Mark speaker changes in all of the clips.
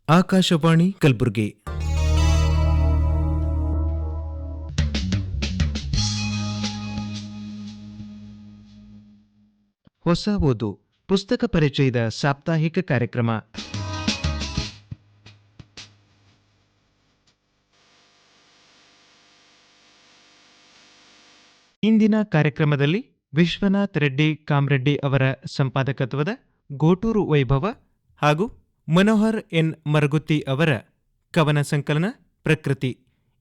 Speaker 1: ಆಕಾಶವಾಣಿ ಕಲಬುರಗಿ. ಹೊಸ ಓದು ಪುಸ್ತಕ ಪರಿಚಯದ ಸಾಪ್ತಾಹಿಕ ಕಾರ್ಯಕ್ರಮ. ಇಂದಿನ ಕಾರ್ಯಕ್ರಮದಲ್ಲಿ ವಿಶ್ವನಾಥ್ ರೆಡ್ಡಿ ಕಾಮರೆಡ್ಡಿ ಅವರ ಸಂಪಾದಕತ್ವದ ಗೋಟೂರು ವೈಭವ ಹಾಗೂ ಮನೋಹರ್ ಎನ್ ಮರಗುತ್ತಿ ಅವರ ಕವನ ಸಂಕಲನ ಪ್ರಕೃತಿ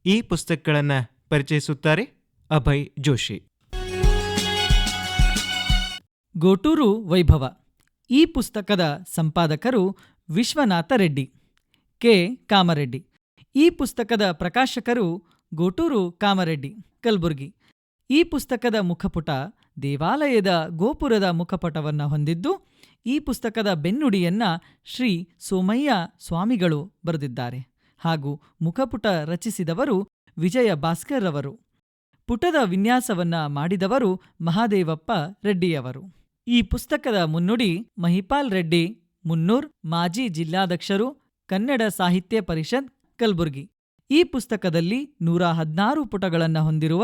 Speaker 1: ಈ ಪುಸ್ತಕಗಳನ್ನು ಪರಿಚಯಿಸುತ್ತಾರೆ ಅಭಯ್ ಜೋಶಿ.
Speaker 2: ಗೋಟೂರು ವೈಭವ ಈ ಪುಸ್ತಕದ ಸಂಪಾದಕರು ವಿಶ್ವನಾಥ ರೆಡ್ಡಿ ಕೆ ಕಾಮರೆಡ್ಡಿ. ಈ ಪುಸ್ತಕದ ಪ್ರಕಾಶಕರು ಗೋಟೂರು ಕಾಮರೆಡ್ಡಿ ಕಲಬುರಗಿ. ಈ ಪುಸ್ತಕದ ಮುಖಪುಟ ದೇವಾಲಯದ ಗೋಪುರದ ಮುಖಪಟವನ್ನು ಹೊಂದಿದ್ದು, ಈ ಪುಸ್ತಕದ ಬೆನ್ನುಡಿಯನ್ನ ಶ್ರೀ ಸೋಮಯ್ಯ ಸ್ವಾಮಿಗಳು ಬರೆದಿದ್ದಾರೆ ಹಾಗೂ ಮುಖಪುಟ ರಚಿಸಿದವರು ವಿಜಯ ಭಾಸ್ಕರ್ ಅವರು. ಪುಟದ ವಿನ್ಯಾಸವನ್ನ ಮಾಡಿದವರು ಮಹಾದೇವಪ್ಪ ರೆಡ್ಡಿಯವರು. ಈ ಪುಸ್ತಕದ ಮುನ್ನುಡಿ ಮಹಿಪಾಲ್ ರೆಡ್ಡಿ ಮುನ್ನೂರ್, ಮಾಜಿ ಜಿಲ್ಲಾಧ್ಯಕ್ಷರು, ಕನ್ನಡ ಸಾಹಿತ್ಯ ಪರಿಷತ್ ಕಲಬುರಗಿ. ಈ ಪುಸ್ತಕದಲ್ಲಿ 116 ಪುಟಗಳನ್ನು ಹೊಂದಿರುವ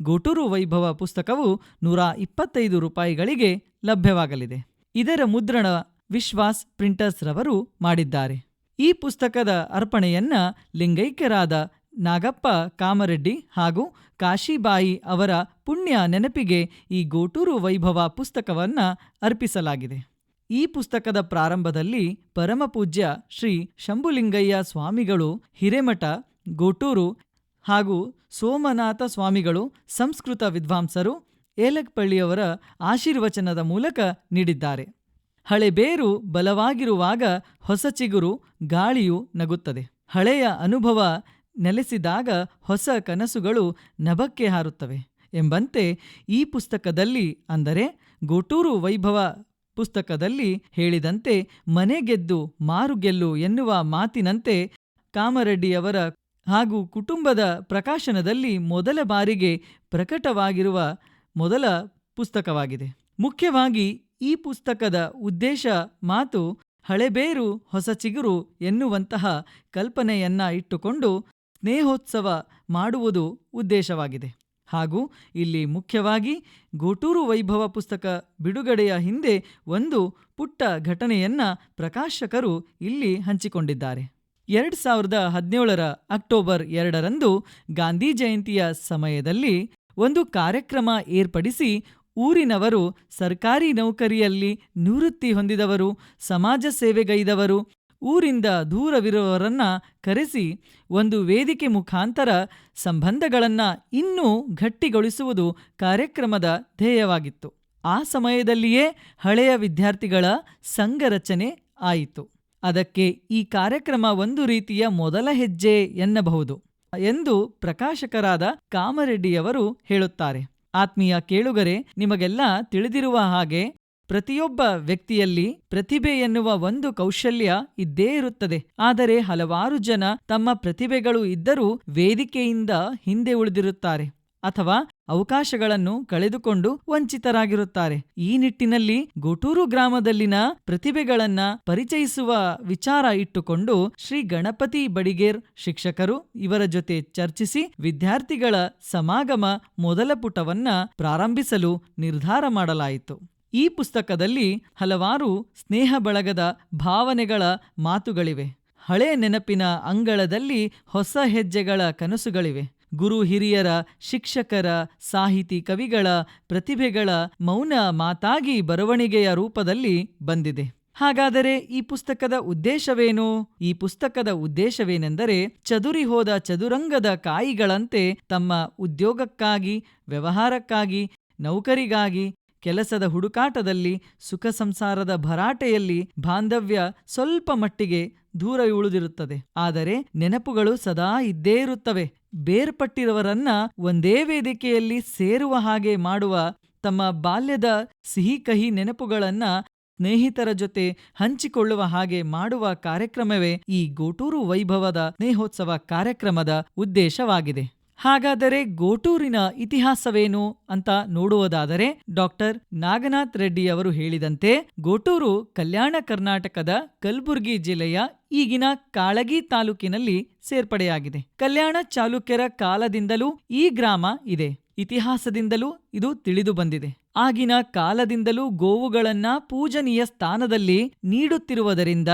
Speaker 2: ಗೋಟೂರು ವೈಭವ ಪುಸ್ತಕವು 125 ರೂಪಾಯಿಗಳಿಗೆ ಲಭ್ಯವಾಗಲಿದೆ. ಇದರ ಮುದ್ರಣ ವಿಶ್ವಾಸ್ ಪ್ರಿಂಟರ್ಸ್ ರವರು ಮಾಡಿದ್ದಾರೆ. ಈ ಪುಸ್ತಕದ ಅರ್ಪಣೆಯನ್ನ ಲಿಂಗೈಕ್ಯರಾದ ನಾಗಪ್ಪ ಕಾಮರೆಡ್ಡಿ ಹಾಗೂ ಕಾಶಿಬಾಯಿ ಅವರ ಪುಣ್ಯ ನೆನಪಿಗೆ ಈ ಗೋಟೂರು ವೈಭವ ಪುಸ್ತಕವನ್ನ ಅರ್ಪಿಸಲಾಗಿದೆ. ಈ ಪುಸ್ತಕದ ಪ್ರಾರಂಭದಲ್ಲಿ ಪರಮಪೂಜ್ಯ ಶ್ರೀ ಶಂಭುಲಿಂಗಯ್ಯ ಸ್ವಾಮಿಗಳು ಹಿರೇಮಠ ಗೋಟೂರು ಹಾಗೂ ಸೋಮನಾಥ ಸ್ವಾಮಿಗಳು ಸಂಸ್ಕೃತ ವಿದ್ವಾಂಸರು ಏಲಕ್ಪಳ್ಳಿಯವರ ಆಶೀರ್ವಚನದ ಮೂಲಕ ನೀಡಿದ್ದಾರೆ. ಹಳೆಬೇರು ಬಲವಾಗಿರುವಾಗ ಹೊಸ ಚಿಗುರು ಗಾಳಿಯು ನಗುತ್ತದೆ. ಹಳೆಯ ಅನುಭವ ನೆಲೆಸಿದಾಗ ಹೊಸ ಕನಸುಗಳು ನಭಕ್ಕೆ ಹಾರುತ್ತವೆ ಎಂಬಂತೆ ಈ ಪುಸ್ತಕದಲ್ಲಿ, ಅಂದರೆ ಗೋಟೂರು ವೈಭವ ಪುಸ್ತಕದಲ್ಲಿ ಹೇಳಿದಂತೆ ಮನೆಗೆದ್ದು ಮಾರುಗೆಲ್ಲು ಎನ್ನುವ ಮಾತಿನಂತೆ ಕಾಮರೆಡ್ಡಿಯವರ ಹಾಗೂ ಕುಟುಂಬದ ಪ್ರಕಾಶನದಲ್ಲಿ ಮೊದಲ ಬಾರಿಗೆ ಪ್ರಕಟವಾಗಿರುವ ಮೊದಲ ಪುಸ್ತಕವಾಗಿದೆ. ಮುಖ್ಯವಾಗಿ ಈ ಪುಸ್ತಕದ ಉದ್ದೇಶ ಮಾತು ಹಳೆಬೇರು ಹೊಸ ಚಿಗುರು ಎನ್ನುವಂತಹ ಕಲ್ಪನೆಯನ್ನ ಇಟ್ಟುಕೊಂಡು ಸ್ನೇಹೋತ್ಸವ ಮಾಡುವುದು ಉದ್ದೇಶವಾಗಿದೆ. ಹಾಗೂ ಇಲ್ಲಿ ಮುಖ್ಯವಾಗಿ ಗೋಟೂರು ವೈಭವ ಪುಸ್ತಕ ಬಿಡುಗಡೆಯ ಹಿಂದೆ ಒಂದು ಪುಟ್ಟ ಘಟನೆಯನ್ನ ಪ್ರಕಾಶಕರು ಇಲ್ಲಿ ಹಂಚಿಕೊಂಡಿದ್ದಾರೆ. 2017 ಅಕ್ಟೋಬರ್ 2ರಂದು ಗಾಂಧಿ ಜಯಂತಿಯ ಸಮಯದಲ್ಲಿ ಒಂದು ಕಾರ್ಯಕ್ರಮ ಏರ್ಪಡಿಸಿ ಊರಿನವರು, ಸರ್ಕಾರಿ ನೌಕರಿಯಲ್ಲಿ ನಿವೃತ್ತಿ ಹೊಂದಿದವರು, ಸಮಾಜ ಸೇವೆಗೈದವರು, ಊರಿಂದ ದೂರವಿರುವವರನ್ನ ಕರೆಸಿ ಒಂದು ವೇದಿಕೆ ಮುಖಾಂತರ ಸಂಬಂಧಗಳನ್ನ ಇನ್ನೂ ಗಟ್ಟಿಗೊಳಿಸುವುದು ಕಾರ್ಯಕ್ರಮದ ಧ್ಯೇಯವಾಗಿತ್ತು. ಆ ಸಮಯದಲ್ಲಿಯೇ ಹಳೆಯ ವಿದ್ಯಾರ್ಥಿಗಳ ಸಂಘ ರಚನೆ ಆಯಿತು. ಅದಕ್ಕೆ ಈ ಕಾರ್ಯಕ್ರಮ ಒಂದು ರೀತಿಯ ಮೊದಲ ಹೆಜ್ಜೆ ಎನ್ನಬಹುದು ಎಂದು ಪ್ರಕಾಶಕರಾದ ಕಾಮರೆಡ್ಡಿಯವರು ಹೇಳುತ್ತಾರೆ. ಆತ್ಮೀಯ ಕೇಳುಗರೆ, ನಿಮಗೆಲ್ಲ ತಿಳಿದಿರುವ ಹಾಗೆ ಪ್ರತಿಯೊಬ್ಬ ವ್ಯಕ್ತಿಯಲ್ಲಿ ಪ್ರತಿಭೆ ಎನ್ನುವ ಒಂದು ಕೌಶಲ್ಯ ಇದ್ದೇ ಇರುತ್ತದೆ. ಆದರೆ ಹಲವಾರು ಜನ ತಮ್ಮ ಪ್ರತಿಭೆಗಳು ಇದ್ದರೂ ವೇದಿಕೆಯಿಂದ ಹಿಂದೆ ಉಳಿದಿರುತ್ತಾರೆ ಅಥವಾ ಅವಕಾಶಗಳನ್ನು ಕಳೆದುಕೊಂಡು ವಂಚಿತರಾಗಿರುತ್ತಾರೆ. ಈ ನಿಟ್ಟಿನಲ್ಲಿ ಗೋಟೂರು ಗ್ರಾಮದಲ್ಲಿನ ಪ್ರತಿಭೆಗಳನ್ನ ಪರಿಚಯಿಸುವ ವಿಚಾರ ಇಟ್ಟುಕೊಂಡು ಶ್ರೀ ಗಣಪತಿ ಬಡಿಗೇರ್ ಶಿಕ್ಷಕರು ಇವರ ಜೊತೆ ಚರ್ಚಿಸಿ ವಿದ್ಯಾರ್ಥಿಗಳ ಸಮಾಗಮ ಮೊದಲ ಪುಟವನ್ನ ಪ್ರಾರಂಭಿಸಲು ನಿರ್ಧಾರ ಮಾಡಲಾಯಿತು. ಈ ಪುಸ್ತಕದಲ್ಲಿ ಹಲವಾರು ಸ್ನೇಹ ಬಳಗದ ಭಾವನೆಗಳ ಮಾತುಗಳಿವೆ. ಹಳೆ ನೆನಪಿನ ಅಂಗಳದಲ್ಲಿ ಹೊಸ ಹೆಜ್ಜೆಗಳ ಕನಸುಗಳಿವೆ. ಗುರು ಹಿರಿಯರ, ಶಿಕ್ಷಕರ, ಸಾಹಿತಿ ಕವಿಗಳ ಪ್ರತಿಭೆಗಳ ಮೌನ ಮಾತಾಗಿ ಬರವಣಿಗೆಯ ರೂಪದಲ್ಲಿ ಬಂದಿದೆ. ಹಾಗಾದರೆ ಈ ಪುಸ್ತಕದ ಉದ್ದೇಶವೇನು? ಈ ಪುಸ್ತಕದ ಉದ್ದೇಶವೇನೆಂದರೆ, ಚದುರಿ ಹೋದ ಚದುರಂಗದ ಕಾಯಿಗಳಂತೆ ತಮ್ಮ ಉದ್ಯೋಗಕ್ಕಾಗಿ, ವ್ಯವಹಾರಕ್ಕಾಗಿ, ನೌಕರಿಗಾಗಿ, ಕೆಲಸದ ಹುಡುಕಾಟದಲ್ಲಿ, ಸುಖ ಸಂಸಾರದ ಭರಾಟೆಯಲ್ಲಿ ಬಾಂಧವ್ಯ ಸ್ವಲ್ಪ ಮಟ್ಟಿಗೆ ದೂರ ಉಳಿದಿರುತ್ತದೆ. ಆದರೆ ನೆನಪುಗಳು ಸದಾ ಇದ್ದೇ ಇರುತ್ತವೆ. ಬೇರ್ಪಟ್ಟಿರುವರನ್ನ ಒಂದೇ ವೇದಿಕೆಯಲ್ಲಿ ಸೇರುವ ಹಾಗೆ ಮಾಡುವ, ತಮ್ಮ ಬಾಲ್ಯದ ಸಿಹಿ ಕಹಿ ನೆನಪುಗಳನ್ನ ಸ್ನೇಹಿತರ ಜೊತೆ ಹಂಚಿಕೊಳ್ಳುವ ಹಾಗೆ ಮಾಡುವ ಕಾರ್ಯಕ್ರಮವೇ ಈ ಗೋಟೂರು ವೈಭವದ ಸ್ನೇಹೋತ್ಸವ ಕಾರ್ಯಕ್ರಮದ ಉದ್ದೇಶವಾಗಿದೆ. ಹಾಗಾದರೆ ಗೋಟೂರಿನ ಇತಿಹಾಸವೇನು ಅಂತ ನೋಡುವುದಾದರೆ ಡಾಕ್ಟರ್ ನಾಗನಾಥ್ ರೆಡ್ಡಿ ಅವರು ಹೇಳಿದಂತೆ ಗೋಟೂರು ಕಲ್ಯಾಣ ಕರ್ನಾಟಕದ ಕಲಬುರಗಿ ಜಿಲ್ಲೆಯ ಈಗಿನ ಕಾಳಗಿ ತಾಲೂಕಿನಲ್ಲಿ ಸೇರ್ಪಡೆಯಾಗಿದೆ. ಕಲ್ಯಾಣ ಚಾಲುಕ್ಯರ ಕಾಲದಿಂದಲೂ ಈ ಗ್ರಾಮ ಇದೆ. ಇತಿಹಾಸದಿಂದಲೂ ಇದು ತಿಳಿದು ಬಂದಿದೆ. ಆಗಿನ ಕಾಲದಿಂದಲೂ ಗೋವುಗಳನ್ನ ಪೂಜನೀಯ ಸ್ಥಾನದಲ್ಲಿ ನೀಡುತ್ತಿರುವುದರಿಂದ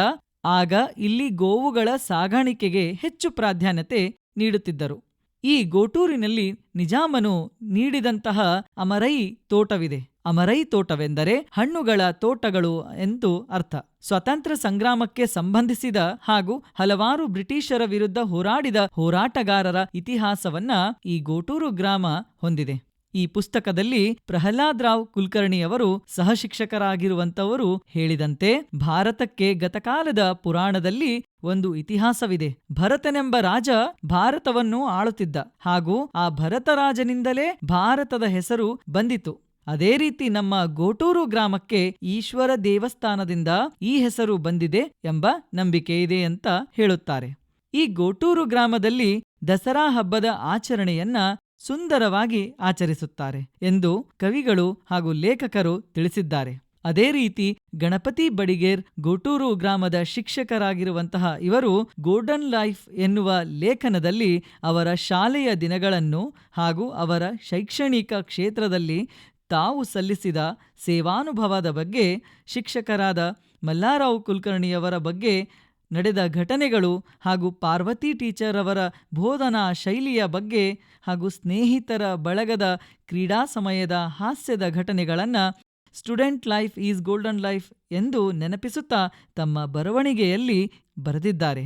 Speaker 2: ಆಗ ಇಲ್ಲಿ ಗೋವುಗಳ ಸಾಗಾಣಿಕೆಗೆ ಹೆಚ್ಚು ಪ್ರಾಧಾನ್ಯತೆ ನೀಡುತ್ತಿದ್ದರು. ಈ ಗೋಟೂರಿನಲ್ಲಿ ನಿಜಾಮನು ನೀಡಿದಂತಹ ಅಮರೈ ತೋಟವಿದೆ. ಅಮರೈ ತೋಟವೆಂದರೆ ಹಣ್ಣುಗಳ ತೋಟಗಳು ಎಂದು ಅರ್ಥ. ಸ್ವಾತಂತ್ರ್ಯ ಸಂಗ್ರಾಮಕ್ಕೆ ಸಂಬಂಧಿಸಿದ ಹಾಗೂ ಹಲವಾರು ಬ್ರಿಟಿಷರ ವಿರುದ್ಧ ಹೋರಾಡಿದ ಹೋರಾಟಗಾರರ ಇತಿಹಾಸವನ್ನ ಈ ಗೋಟೂರು ಗ್ರಾಮ ಹೊಂದಿದೆ. ಈ ಪುಸ್ತಕದಲ್ಲಿ ಪ್ರಹ್ಲಾದ್ ರಾವ್ ಕುಲಕರ್ಣಿಯವರು ಸಹಶಿಕ್ಷಕರಾಗಿರುವಂತವರು ಹೇಳಿದಂತೆ ಭಾರತಕ್ಕೆ ಗತಕಾಲದ ಪುರಾಣದಲ್ಲಿ ಒಂದು ಇತಿಹಾಸವಿದೆ. ಭರತನೆಂಬ ರಾಜ ಭಾರತವನ್ನು ಆಳುತ್ತಿದ್ದ ಹಾಗೂ ಆ ಭರತರಾಜನಿಂದಲೇ ಭಾರತದ ಹೆಸರು ಬಂದಿತು. ಅದೇ ರೀತಿ ನಮ್ಮ ಗೋಟೂರು ಗ್ರಾಮಕ್ಕೆ ಈಶ್ವರ ದೇವಸ್ಥಾನದಿಂದ ಈ ಹೆಸರು ಬಂದಿದೆ ಎಂಬ ನಂಬಿಕೆ ಇದೆ ಅಂತ ಹೇಳುತ್ತಾರೆ. ಈ ಗೋಟೂರು ಗ್ರಾಮದಲ್ಲಿ ದಸರಾ ಹಬ್ಬದ ಆಚರಣೆಯನ್ನ ಸುಂದರವಾಗಿ ಆಚರಿಸುತ್ತಾರೆ ಎಂದು ಕವಿಗಳು ಹಾಗೂ ಲೇಖಕರು ತಿಳಿಸಿದ್ದಾರೆ. ಅದೇ ರೀತಿ ಗಣಪತಿ ಬಡಿಗೇರ್ ಗೋಟೂರು ಗ್ರಾಮದ ಶಿಕ್ಷಕರಾಗಿರುವಂತಹ ಇವರು ಗೋಲ್ಡನ್ ಲೈಫ್ ಎನ್ನುವ ಲೇಖನದಲ್ಲಿ ಅವರ ಶಾಲೆಯ ದಿನಗಳನ್ನು ಹಾಗೂ ಅವರ ಶೈಕ್ಷಣಿಕ ಕ್ಷೇತ್ರದಲ್ಲಿ ತಾವು ಸಲ್ಲಿಸಿದ ಸೇವಾನುಭವದ ಬಗ್ಗೆ, ಶಿಕ್ಷಕರಾದ ಮಲ್ಲಾರಾವ್ ಕುಲಕರ್ಣಿಯವರ ಬಗ್ಗೆ ನಡೆದ ಘಟನೆಗಳು ಹಾಗೂ ಪಾರ್ವತಿ ಟೀಚರ್ ಅವರ ಬೋಧನಾ ಶೈಲಿಯ ಬಗ್ಗೆ ಹಾಗೂ ಸ್ನೇಹಿತರ ಬಳಗದ ಕ್ರೀಡಾ ಸಮಯದ ಹಾಸ್ಯದ ಘಟನೆಗಳನ್ನು student life is golden life ಎಂದು ನೆನಪಿಸುತ್ತಾ ತಮ್ಮ ಬರವಣಿಗೆಯಲ್ಲಿ ಬರೆದಿದ್ದಾರೆ.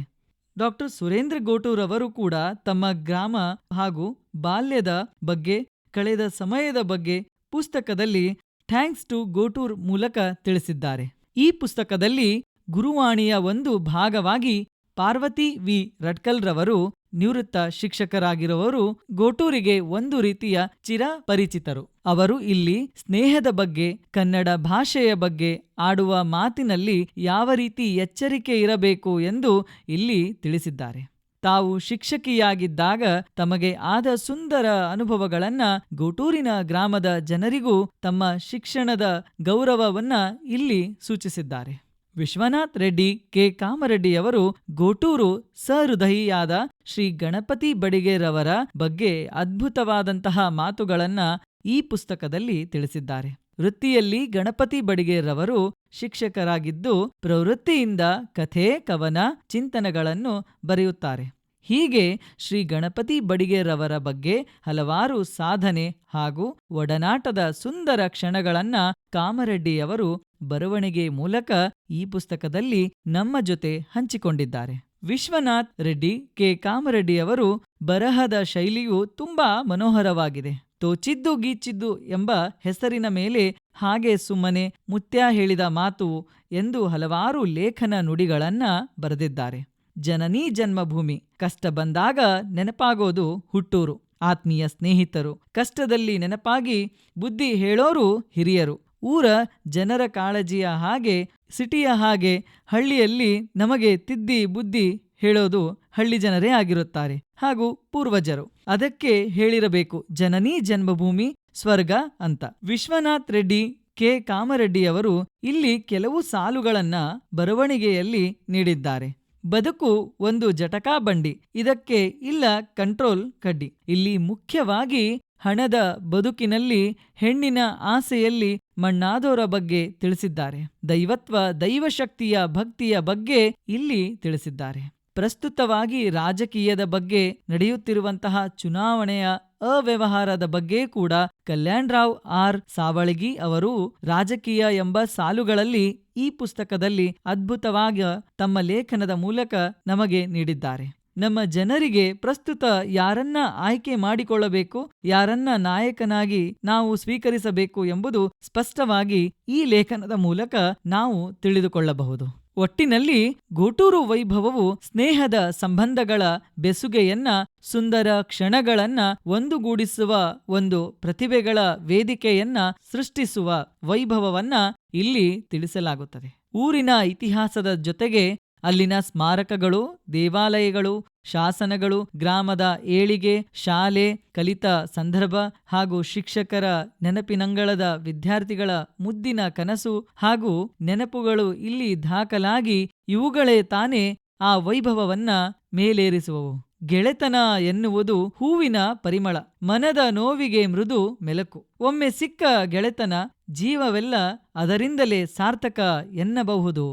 Speaker 2: ಡಾಕ್ಟರ್ ಸುರೇಂದ್ರ ಗೋಟೂರ್ ಅವರು ಕೂಡ ತಮ್ಮ ಗ್ರಾಮ ಹಾಗೂ ಬಾಲ್ಯದ ಬಗ್ಗೆ, ಕಳೆದ ಸಮಯದ ಬಗ್ಗೆ ಪುಸ್ತಕದಲ್ಲಿ ಥ್ಯಾಂಕ್ಸ್ ಟು ಗೋಟೂರ್ ಮೂಲಕ ತಿಳಿಸಿದ್ದಾರೆ. ಈ ಪುಸ್ತಕದಲ್ಲಿ ಗುರುವಾಣಿಯ ಒಂದು ಭಾಗವಾಗಿ ಪಾರ್ವತಿ ವಿ ರಟ್ಕಲ್ರವರು ನಿವೃತ್ತ ಶಿಕ್ಷಕರಾಗಿರುವವರು ಗೋಟೂರಿಗೆ ಒಂದು ರೀತಿಯ ಚಿರಪರಿಚಿತರು. ಅವರು ಇಲ್ಲಿ ಸ್ನೇಹದ ಬಗ್ಗೆ, ಕನ್ನಡ ಭಾಷೆಯ ಬಗ್ಗೆ, ಆಡುವ ಮಾತಿನಲ್ಲಿ ಯಾವ ರೀತಿ ಎಚ್ಚರಿಕೆ ಇರಬೇಕು ಎಂದು ಇಲ್ಲಿ ತಿಳಿಸಿದ್ದಾರೆ. ತಾವು ಶಿಕ್ಷಕಿಯಾಗಿದ್ದಾಗ ತಮಗೆ ಆದ ಸುಂದರ ಅನುಭವಗಳನ್ನ ಗೋಟೂರಿನ ಗ್ರಾಮದ ಜನರಿಗೂ ತಮ್ಮ ಶಿಕ್ಷಣದ ಗೌರವವನ್ನ ಇಲ್ಲಿ ಸೂಚಿಸಿದ್ದಾರೆ. ವಿಶ್ವನಾಥ್ ರೆಡ್ಡಿ ಕೆ ಕಾಮರೆಡ್ಡಿಯವರು ಗೋಟೂರು ಸಹೃದಯಿಯಾದ ಶ್ರೀ ಗಣಪತಿ ಬಡಿಗೇರವರ ಬಗ್ಗೆ ಅದ್ಭುತವಾದಂತಹ ಮಾತುಗಳನ್ನ ಈ ಪುಸ್ತಕದಲ್ಲಿ ತಿಳಿಸಿದ್ದಾರೆ. ವೃತ್ತಿಯಲ್ಲಿ ಗಣಪತಿ ಬಡಿಗೇರವರು ಶಿಕ್ಷಕರಾಗಿದ್ದು ಪ್ರವೃತ್ತಿಯಿಂದ ಕಥೆ, ಕವನ, ಚಿಂತನೆಗಳನ್ನು ಬರೆಯುತ್ತಾರೆ. ಹೀಗೆ ಶ್ರೀ ಗಣಪತಿ ಬಡಿಗೇರವರ ಬಗ್ಗೆ ಹಲವಾರು ಸಾಧನೆ ಹಾಗೂ ಒಡನಾಟದ ಸುಂದರ ಕ್ಷಣಗಳನ್ನ ಕಾಮರೆಡ್ಡಿಯವರು ಬರವಣಿಗೆ ಮೂಲಕ ಈ ಪುಸ್ತಕದಲ್ಲಿ ನಮ್ಮ ಜೊತೆ ಹಂಚಿಕೊಂಡಿದ್ದಾರೆ. ವಿಶ್ವನಾಥ್ ರೆಡ್ಡಿ ಕೆ ಕಾಮರೆಡ್ಡಿಯವರು ಬರಹದ ಶೈಲಿಯು ತುಂಬಾ ಮನೋಹರವಾಗಿದೆ. ತೋಚಿದ್ದು ಗೀಚಿದ್ದು ಎಂಬ ಹೆಸರಿನ ಮೇಲೆ ಹಾಗೆ ಸುಮ್ಮನೆ, ಮುತ್ಯ ಹೇಳಿದ ಮಾತು ಎಂದು ಹಲವಾರು ಲೇಖನ ನುಡಿಗಳನ್ನ ಬರೆದಿದ್ದಾರೆ. ಜನನೀ ಜನ್ಮಭೂಮಿ, ಕಷ್ಟ ಬಂದಾಗ ನೆನಪಾಗೋದು ಹುಟ್ಟೂರು, ಆತ್ಮೀಯ ಸ್ನೇಹಿತರು, ಕಷ್ಟದಲ್ಲಿ ನೆನಪಾಗಿ ಬುದ್ಧಿ ಹೇಳೋರು ಹಿರಿಯರು, ಊರ ಜನರ ಕಾಳಜಿಯ ಹಾಗೆ, ಸಿಟಿಯ ಹಾಗೆ ಹಳ್ಳಿಯಲ್ಲಿ ನಮಗೆ ತಿದ್ದಿ ಬುದ್ಧಿ ಹೇಳೋದು ಹಳ್ಳಿ ಜನರೇ ಆಗಿರುತ್ತಾರೆ ಹಾಗೂ ಪೂರ್ವಜರು. ಅದಕ್ಕೆ ಹೇಳಿರಬೇಕು ಜನನೀ ಜನ್ಮಭೂಮಿ ಸ್ವರ್ಗ ಅಂತ. ವಿಶ್ವನಾಥ್ ರೆಡ್ಡಿ ಕೆ ಕಾಮರೆಡ್ಡಿಯವರು ಇಲ್ಲಿ ಕೆಲವು ಸಾಲುಗಳನ್ನ ಬರವಣಿಗೆಯಲ್ಲಿ ನೀಡಿದ್ದಾರೆ. ಬದುಕು ಒಂದು ಜಟಕಾ ಬಂಡಿ, ಇದಕ್ಕೆ ಇಲ್ಲ ಕಂಟ್ರೋಲ್ ಕಡ್ಡಿ. ಇಲ್ಲಿ ಮುಖ್ಯವಾಗಿ ಹಣದ ಬದುಕಿನಲ್ಲಿ, ಹೆಣ್ಣಿನ ಆಸೆಯಲ್ಲಿ ಮಣ್ಣಾದೋರ ಬಗ್ಗೆ ತಿಳಿಸಿದ್ದಾರೆ. ದೈವತ್ವ, ದೈವಶಕ್ತಿಯ, ಭಕ್ತಿಯ ಬಗ್ಗೆ ಇಲ್ಲಿ ತಿಳಿಸಿದ್ದಾರೆ. ಪ್ರಸ್ತುತವಾಗಿ ರಾಜಕೀಯದ ಬಗ್ಗೆ, ನಡೆಯುತ್ತಿರುವಂತಹ ಚುನಾವಣೆಯ ಅವ್ಯವಹಾರದ ಬಗ್ಗೆ ಕೂಡ ಕಲ್ಯಾಣರಾವ್ ಆರ್ ಸಾವಳಗಿ ಅವರು ರಾಜಕೀಯ ಎಂಬ ಸಾಲುಗಳಲ್ಲಿ ಈ ಪುಸ್ತಕದಲ್ಲಿ ಅದ್ಭುತವಾಗಿ ತಮ್ಮ ಲೇಖನದ ಮೂಲಕ ನಮಗೆ ನೀಡಿದ್ದಾರೆ. ನಮ್ಮ ಜನರಿಗೆ ಪ್ರಸ್ತುತ ಯಾರನ್ನ ಆಯ್ಕೆ ಮಾಡಿಕೊಳ್ಳಬೇಕು, ಯಾರನ್ನ ನಾಯಕನಾಗಿ ನಾವು ಸ್ವೀಕರಿಸಬೇಕು ಎಂಬುದು ಸ್ಪಷ್ಟವಾಗಿ ಈ ಲೇಖನದ ಮೂಲಕ ನಾವು ತಿಳಿದುಕೊಳ್ಳಬಹುದು. ಒಟ್ಟಿನಲ್ಲಿ ಗೋಟೂರು ವೈಭವವು ಸ್ನೇಹದ ಸಂಬಂಧಗಳ ಬೆಸುಗೆಯನ್ನ, ಸುಂದರ ಕ್ಷಣಗಳನ್ನ ಒಂದುಗೂಡಿಸುವ ಒಂದು ಪ್ರತಿಭೆಗಳ ವೇದಿಕೆಯನ್ನ ಸೃಷ್ಟಿಸುವ ವೈಭವವನ್ನ ಇಲ್ಲಿ ತಿಳಿಸಲಾಗುತ್ತದೆ. ಊರಿನ ಇತಿಹಾಸದ ಜೊತೆಗೆ ಅಲ್ಲಿನ ಸ್ಮಾರಕಗಳು, ದೇವಾಲಯಗಳು, ಶಾಸನಗಳು, ಗ್ರಾಮದ ಏಳಿಗೆ, ಶಾಲೆ, ಕಲಿತ ಸಂದರ್ಭ ಹಾಗೂ ಶಿಕ್ಷಕರ ನೆನಪಿನಂಗಳದ ವಿದ್ಯಾರ್ಥಿಗಳ ಮುದ್ದಿನ ಕನಸು ಹಾಗೂ ನೆನಪುಗಳು ಇಲ್ಲಿ ದಾಖಲಾಗಿ ಇವುಗಳೇ ತಾನೇ ಆ ವೈಭವವನ್ನ ಮೇಲೇರಿಸುವವು. ಗೆಳೆತನ ಎನ್ನುವುದು ಹೂವಿನ ಪರಿಮಳ, ಮನದ ನೋವಿಗೆ ಮೃದು ಮೆಲಕು. ಒಮ್ಮೆ ಸಿಕ್ಕ ಗೆಳೆತನ ಜೀವವೆಲ್ಲ ಅದರಿಂದಲೇ ಸಾರ್ಥಕ ಎನ್ನಬಹುದು.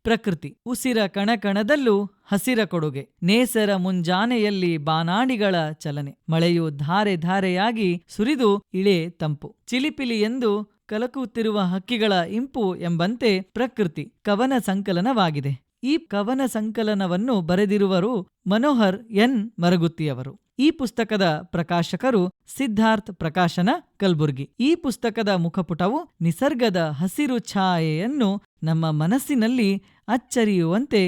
Speaker 2: ಪ್ರಕೃತಿ ಉಸಿರ ಕಣಕಣದಲ್ಲೂ ಹಸಿರ ಕೊಡುಗೆ. ನೇಸರ ಮುಂಜಾನೆಯಲ್ಲಿ ಬಾನಾಡಿಗಳ ಚಲನೆ. ಮಳೆಯು ಧಾರೆ ಧಾರೆಯಾಗಿ ಸುರಿದು ಇಳೆ ತಂಪು. ಚಿಲಿಪಿಲಿ ಎಂದು ಕಲಕುತ್ತಿರುವ ಹಕ್ಕಿಗಳ ಇಂಪು ಎಂಬಂತೆ ಪ್ರಕೃತಿ ಕವನ ಸಂಕಲನವಾಗಿದೆ. ಈ ಕವನ ಸಂಕಲನವನ್ನು ಬರೆದಿರುವರು ಮನೋಹರ್ ಎನ್ ಮರಗುತ್ತಿಯವರು. ಈ ಪುಸ್ತಕದ ಪ್ರಕಾಶಕರು ಸಿದ್ಧಾರ್ಥ್ ಪ್ರಕಾಶನ, ಕಲಬುರ್ಗಿ. ಈ ಪುಸ್ತಕದ ಮುಖಪುಟವು ನಿಸರ್ಗದ ಹಸಿರು ಛಾಯೆಯನ್ನು ನಮ್ಮ ಮನಸ್ಸಿನಲ್ಲಿ ಅಚ್ಚರಿಯುವಂತೆ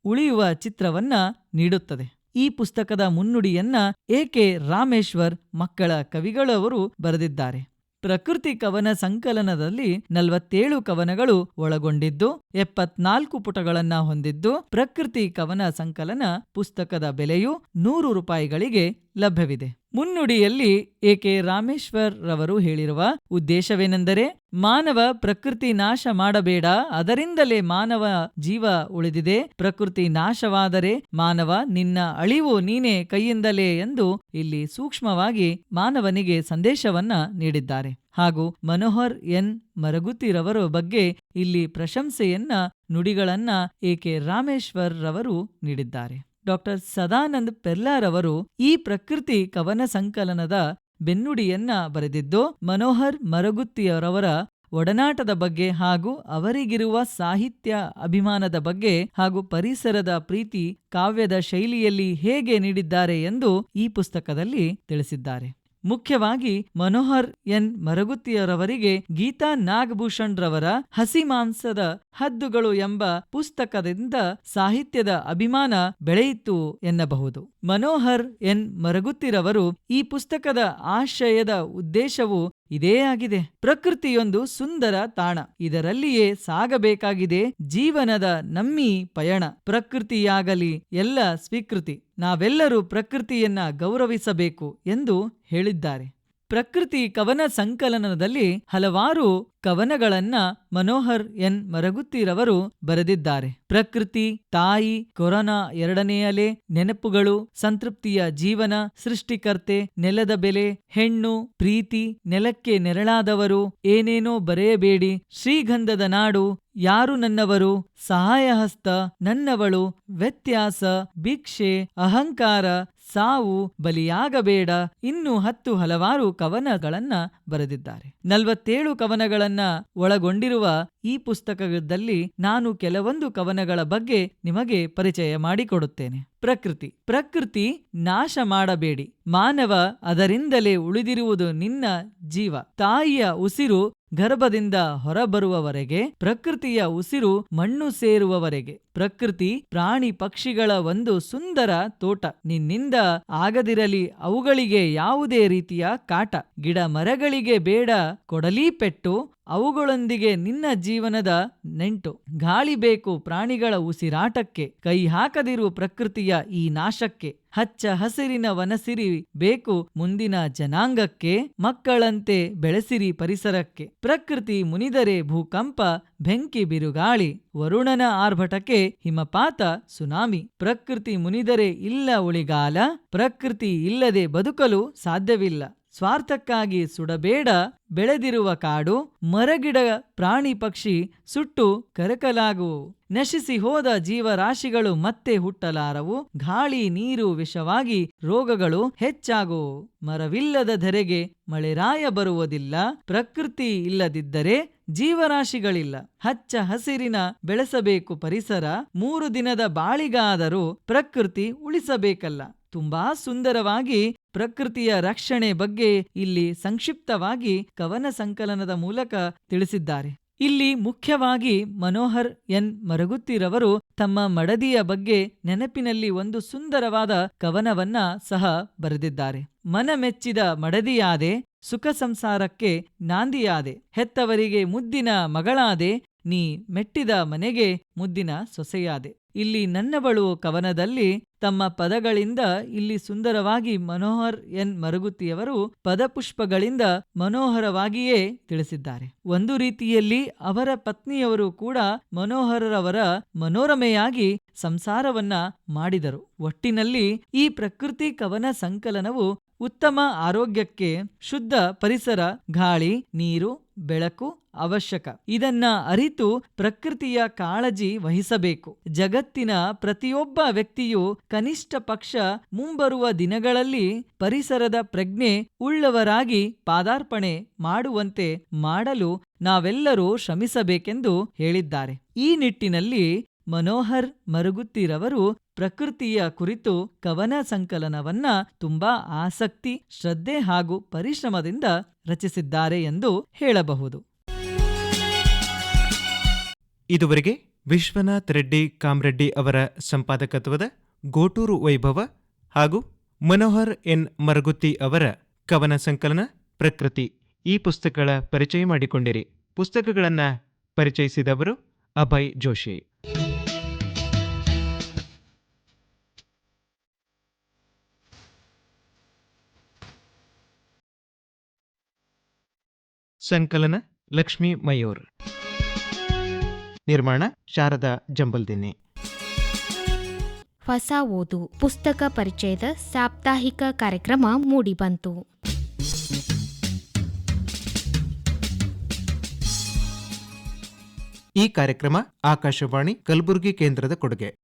Speaker 2: ಉಳಿಯುವ ಚಿತ್ರವನ್ನ ನೀಡುತ್ತದೆ. ಈ ಪುಸ್ತಕದ ಮುನ್ನುಡಿಯನ್ನ ಎ.ಕೆ. ರಾಮೇಶ್ವರ್ ಮಕ್ಕಳ ಕವಿಗಳವರು ಬರೆದಿದ್ದಾರೆ. ಪ್ರಕೃತಿ ಕವನ ಸಂಕಲನದಲ್ಲಿ 47 ಕವನಗಳು ಒಳಗೊಂಡಿದ್ದು 74 ಪುಟಗಳನ್ನ ಹೊಂದಿದ್ದು, ಪ್ರಕೃತಿ ಕವನ ಸಂಕಲನ ಪುಸ್ತಕದ ಬೆಲೆಯು 100 ರೂಪಾಯಿಗಳಿಗೆ ಲಭ್ಯವಿದೆ. ಮುನ್ನುಡಿಯಲ್ಲಿ ಎ.ಕೆ. ರಾಮೇಶ್ವರ್ ರವರು ಹೇಳಿರುವ ಉದ್ದೇಶವೇನೆಂದರೆ, ಮಾನವ ಪ್ರಕೃತಿ ನಾಶ ಮಾಡಬೇಡ, ಅದರಿಂದಲೇ ಮಾನವ ಜೀವ ಉಳಿದಿದೆ. ಪ್ರಕೃತಿ ನಾಶವಾದರೆ ಮಾನವ ನಿನ್ನ ಅಳಿವು ನೀನೇ ಕೈಯಿಂದಲೇ ಎಂದು ಇಲ್ಲಿ ಸೂಕ್ಷ್ಮವಾಗಿ ಮಾನವನಿಗೆ ಸಂದೇಶವನ್ನ ನೀಡಿದ್ದಾರೆ. ಹಾಗೂ ಮನೋಹರ್ ಎನ್ ಮರಗುತ್ತಿರವರ ಬಗ್ಗೆ ಇಲ್ಲಿ ಪ್ರಶಂಸೆಯನ್ನ ನುಡಿಗಳನ್ನ ಎ.ಕೆ. ರಾಮೇಶ್ವರ್ ರವರು ನೀಡಿದ್ದಾರೆ. ಡಾಕ್ಟರ್ ಸದಾನಂದ್ ಪೆರ್ಲಾರವರು ಈ ಪ್ರಕೃತಿ ಕವನ ಸಂಕಲನದ ಬೆನ್ನುಡಿಯನ್ನ ಬರೆದಿದ್ದು, ಮನೋಹರ್ ಮರಗುತ್ತಿಯರವರ ಒಡನಾಟದ ಬಗ್ಗೆ ಹಾಗೂ ಅವರಿಗಿರುವ ಸಾಹಿತ್ಯ ಅಭಿಮಾನದ ಬಗ್ಗೆ ಹಾಗೂ ಪರಿಸರದ ಪ್ರೀತಿ ಕಾವ್ಯದ ಶೈಲಿಯಲ್ಲಿ ಹೇಗೆ ನೀಡಿದ್ದಾರೆ ಎಂದು ಈ ಪುಸ್ತಕದಲ್ಲಿ ತಿಳಿಸಿದ್ದಾರೆ. ಮುಖ್ಯವಾಗಿ ಮನೋಹರ್ ಎನ್ ಮರಗುತ್ತಿಯರವರಿಗೆ ಗೀತಾ ನಾಗಭೂಷಣ್ ರವರ ಹಸಿಮಾಂಸದ ಹದ್ದುಗಳು ಎಂಬ ಪುಸ್ತಕದಿಂದ ಸಾಹಿತ್ಯದ ಅಭಿಮಾನ ಬೆಳೆಯಿತು ಎನ್ನಬಹುದು. ಮನೋಹರ್ ಎನ್ ಮರಗುತ್ತಿರವರು ಈ ಪುಸ್ತಕದ ಆಶಯದ ಉದ್ದೇಶವು ಇದೇ ಆಗಿದೆ. ಪ್ರಕೃತಿಯೊಂದು ಸುಂದರ ತಾಣ, ಇದರಲ್ಲಿಯೇ ಸಾಗಬೇಕಾಗಿದೆ ಜೀವನದ ನಮ್ಮಿ ಪಯಣ. ಪ್ರಕೃತಿಯಾಗಲಿ ಎಲ್ಲ ಸ್ವೀಕೃತಿ, ನಾವೆಲ್ಲರೂ ಪ್ರಕೃತಿಯನ್ನ ಗೌರವಿಸಬೇಕು ಎಂದು ಹೇಳಿದ್ದಾರೆ. ಪ್ರಕೃತಿ ಕವನ ಸಂಕಲನದಲ್ಲಿ ಹಲವಾರು ಕವನಗಳನ್ನ ಮನೋಹರ್ ಎನ್ ಮರಗುತ್ತಿರವರು ಬರೆದಿದ್ದಾರೆ. ಪ್ರಕೃತಿ, ತಾಯಿ, ಕೊರೋನಾ 2ನೇ ಅಲೆ, ನೆನಪುಗಳು, ಸಂತೃಪ್ತಿಯ ಜೀವನ, ಸೃಷ್ಟಿಕರ್ತೆ, ನೆಲದ ಬೆಲೆ, ಹೆಣ್ಣು, ಪ್ರೀತಿ, ನೆಲಕ್ಕೆ ನೆರಳಾದವರು, ಏನೇನೋ ಬರೆಯಬೇಡಿ, ಶ್ರೀಗಂಧದ ನಾಡು, ಯಾರು ನನ್ನವರು, ಸಹಾಯಹಸ್ತ, ನನ್ನವಳು, ವ್ಯತ್ಯಾಸ, ಭಿಕ್ಷೆ, ಅಹಂಕಾರ, ಸಾವು, ಬಲಿಯಾಗಬೇಡ, ಇನ್ನೂ 10 ಹಲವಾರು ಕವನಗಳನ್ನ ಬರೆದಿದ್ದಾರೆ. 47 ಕವನಗಳನ್ನ ಒಳಗೊಂಡಿರುವ ಈ ಪುಸ್ತಕದಲ್ಲಿ ನಾನು ಕೆಲವೊಂದು ಕವನಗಳ ಬಗ್ಗೆ ನಿಮಗೆ ಪರಿಚಯ ಮಾಡಿಕೊಡುತ್ತೇನೆ. ಪ್ರಕೃತಿ ನಾಶ ಮಾಡಬೇಡಿ, ಮಾನವ ಅದರಿಂದಲೇ ಉಳಿದಿರುವುದು ನಿನ್ನ ಜೀವ. ತಾಯಿಯ ಉಸಿರು ಗರ್ಭದಿಂದ ಹೊರಬರುವವರೆಗೆ, ಪ್ರಕೃತಿಯ ಉಸಿರು ಮಣ್ಣು ಸೇರುವವರೆಗೆ, ಪ್ರಕೃತಿ ಪ್ರಾಣಿ ಪಕ್ಷಿಗಳ ಒಂದು ಸುಂದರ ತೋಟ. ನಿನ್ನಿಂದ ಆಗದಿರಲಿ ಅವುಗಳಿಗೆ ಯಾವುದೇ ರೀತಿಯ ಕಾಟ. ಗಿಡ ಮರಗಳಿಗೆ ಬೇಡ ಕೊಡಲಿ ಪೆಟ್ಟು, ಅವುಗಳೊಂದಿಗೆ ನಿನ್ನ ಜೀವನದ ನೆಂಟು. ಗಾಳಿ ಬೇಕು ಪ್ರಾಣಿಗಳ ಉಸಿರಾಟಕ್ಕೆ, ಕೈ ಹಾಕದಿರು ಪ್ರಕೃತಿಯ ಈ ನಾಶಕ್ಕೆ. ಹಚ್ಚ ಹಸಿರಿನ ವನಸಿರಿ ಬೇಕು ಮುಂದಿನ ಜನಾಂಗಕ್ಕೆ, ಮಕ್ಕಳಂತೆ ಬೆಳೆಸಿರಿ ಪರಿಸರಕ್ಕೆ. ಪ್ರಕೃತಿ ಮುನಿದರೆ ಭೂಕಂಪ, ಬೆಂಕಿ ಬಿರುಗಾಳಿ, ವರುಣನ ಆರ್ಭಟಕ್ಕೆ ಹಿಮಪಾತ ಸುನಾಮಿ. ಪ್ರಕೃತಿ ಮುನಿದರೆ ಇಲ್ಲ ಉಳಿಗಾಲ, ಪ್ರಕೃತಿ ಇಲ್ಲದೆ ಬದುಕಲು ಸಾಧ್ಯವಿಲ್ಲ. ಸ್ವಾರ್ಥಕ್ಕಾಗಿ ಸುಡಬೇಡ ಬೆಳೆದಿರುವ ಕಾಡು, ಮರಗಿಡ ಪ್ರಾಣಿ ಪಕ್ಷಿ ಸುಟ್ಟು ಕರಕಲಾಗುವು. ನಶಿಸಿ ಹೋದ ಜೀವರಾಶಿಗಳು ಮತ್ತೆ ಹುಟ್ಟಲಾರವು. ಗಾಳಿ ನೀರು ವಿಷವಾಗಿ ರೋಗಗಳು ಹೆಚ್ಚಾಗುವು. ಮರವಿಲ್ಲದ ಧರೆಗೆ ಮಳೆರಾಯ ಬರುವುದಿಲ್ಲ. ಪ್ರಕೃತಿ ಇಲ್ಲದಿದ್ದರೆ ಜೀವರಾಶಿಗಳಿಲ್ಲ. ಹಚ್ಚ ಹಸಿರಿನ ಬೆಳೆಸಬೇಕು ಪರಿಸರ. 3 ದಿನದ ಬಾಳಿಗಾದರೂ ಪ್ರಕೃತಿ ಉಳಿಸಬೇಕಲ್ಲ. ತುಂಬಾ ಸುಂದರವಾಗಿ ಪ್ರಕೃತಿಯ ರಕ್ಷಣೆ ಬಗ್ಗೆ ಇಲ್ಲಿ ಸಂಕ್ಷಿಪ್ತವಾಗಿ ಕವನ ಸಂಕಲನದ ಮೂಲಕ ತಿಳಿಸಿದ್ದಾರೆ. ಇಲ್ಲಿ ಮುಖ್ಯವಾಗಿ ಮನೋಹರ್ ಎನ್ ಮರಗುತ್ತಿರವರು ತಮ್ಮ ಮಡದಿಯ ಬಗ್ಗೆ ನೆನಪಿನಲ್ಲಿ ಒಂದು ಸುಂದರವಾದ ಕವನವನ್ನ ಸಹ ಬರೆದಿದ್ದಾರೆ. ಮನಮೆಚ್ಚಿದ ಮಡದಿಯಾದೆ, ಸುಖ ಸಂಸಾರಕ್ಕೆ ನಾಂದಿಯಾದೆ, ಹೆತ್ತವರಿಗೆ ಮುದ್ದಿನ ಮಗಳಾದೆ, ನೀ ಮೆಟ್ಟಿದ ಮನೆಗೆ ಮುದ್ದಿನ ಸೊಸೆಯಾದೆ. ಇಲ್ಲಿ ನನ್ನವಳು ಕವನದಲ್ಲಿ ತಮ್ಮ ಪದಗಳಿಂದ ಇಲ್ಲಿ ಸುಂದರವಾಗಿ ಮನೋಹರ್ ಎನ್ ಮರಗುತ್ತಿಯವರು ಪದಪುಷ್ಪಗಳಿಂದ ಮನೋಹರವಾಗಿಯೇ ತಿಳಿಸಿದ್ದಾರೆ. ಒಂದು ರೀತಿಯಲ್ಲಿ ಅವರ ಪತ್ನಿಯವರು ಕೂಡ ಮನೋಹರರವರ ಮನೋರಮೆಯಾಗಿ ಸಂಸಾರವನ್ನ ಮಾಡಿದರು. ಒಟ್ಟಿನಲ್ಲಿ ಈ ಪ್ರಕೃತಿ ಕವನ ಸಂಕಲನವು ಉತ್ತಮ ಆರೋಗ್ಯಕ್ಕೆ ಶುದ್ಧ ಪರಿಸರ, ಗಾಳಿ, ನೀರು, ಬೆಳಕು ಅವಶ್ಯಕ. ಇದನ್ನ ಅರಿತು ಪ್ರಕೃತಿಯ ಕಾಳಜಿ ವಹಿಸಬೇಕು. ಜಗತ್ತಿನ ಪ್ರತಿಯೊಬ್ಬ ವ್ಯಕ್ತಿಯು ಕನಿಷ್ಠ ಪಕ್ಷ ಮುಂಬರುವ ದಿನಗಳಲ್ಲಿ ಪರಿಸರದ ಪ್ರಜ್ಞೆ ಉಳ್ಳವರಾಗಿ ಪಾದಾರ್ಪಣೆ ಮಾಡುವಂತೆ ಮಾಡಲು ನಾವೆಲ್ಲರೂ ಶ್ರಮಿಸಬೇಕೆಂದು ಹೇಳಿದ್ದಾರೆ. ಈ ನಿಟ್ಟಿನಲ್ಲಿ ಮನೋಹರ್ ಮರಗುತ್ತಿರವರು ಪ್ರಕೃತಿಯ ಕುರಿತು ಕವನ ಸಂಕಲನವನ್ನ ತುಂಬಾ ಆಸಕ್ತಿ, ಶ್ರದ್ಧೆ ಹಾಗೂ ಪರಿಶ್ರಮದಿಂದ ರಚಿಸಿದ್ದಾರೆ ಎಂದು ಹೇಳಬಹುದು.
Speaker 1: ಇದುವರೆಗೆ ವಿಶ್ವನಾಥ್ ರೆಡ್ಡಿ ಕಾಮ್ರೆಡ್ಡಿ ಅವರ ಸಂಪಾದಕತ್ವದ ಗೋಟೂರು ವೈಭವ ಹಾಗೂ ಮನೋಹರ್ ಎನ್ ಮರಗುತ್ತಿ ಅವರ ಕವನ ಸಂಕಲನ ಪ್ರಕೃತಿ ಈ ಪುಸ್ತಕಗಳ ಪರಿಚಯ ಮಾಡಿಕೊಂಡಿರಿ. ಪುಸ್ತಕಗಳನ್ನು ಪರಿಚಯಿಸಿದವರು ಅಭಯ್ ಜೋಶಿ. ಸಂಕಲನ ಲಕ್ಷ್ಮೀ ಮಯೂರ್. ನಿರ್ಮಾಣ ಶಾರದಾ ಜಂಬಲ್ದಿನ್ನಿ.
Speaker 3: ಹೊಸ ಓದು ಪುಸ್ತಕ ಪರಿಚಯದ ಸಾಪ್ತಾಹಿಕ ಕಾರ್ಯಕ್ರಮ ಮೂಡಿಬಂತು.
Speaker 1: ಈ ಕಾರ್ಯಕ್ರಮ ಆಕಾಶವಾಣಿ ಕಲಬುರಗಿ ಕೇಂದ್ರದ ಕೊಡುಗೆ.